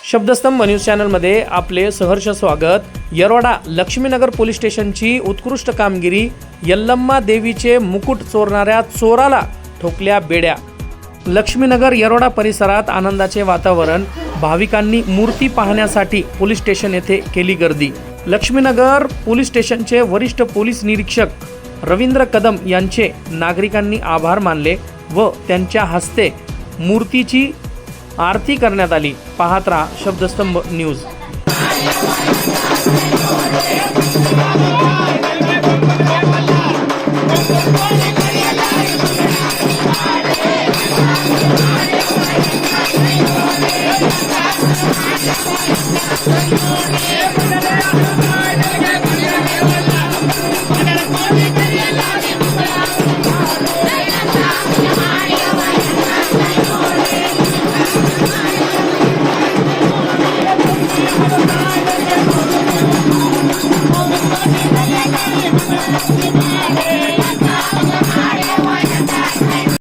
शब्दस्तंभ news चॅनलमध्ये आपले सहर्ष स्वागत। येरवडा लक्ष्मीनगर पोलीस स्टेशनची उत्कृष्ट कामगिरी। यल्लम्मा देवीचे मुकुट चोरणाऱ्या चोराला ठोकल्या बेड्या। लक्ष्मीनगर येरवडा परिसरात आनंदाचे वातावरण। भाविकांनी मूर्ती पाहण्यासाठी पोलीस स्टेशन येथे केली गर्दी। लक्ष्मीनगर पोलीस स्टेशनचे वरिष्ठ पोलीस निरीक्षक रवींद्र कदम यांचे नागरिकांनी आभार मानले व त्यांच्या हस्ते मूर्तीची आरती करण्यात आली। पाहत रहा शब्दस्तंभ न्यूज।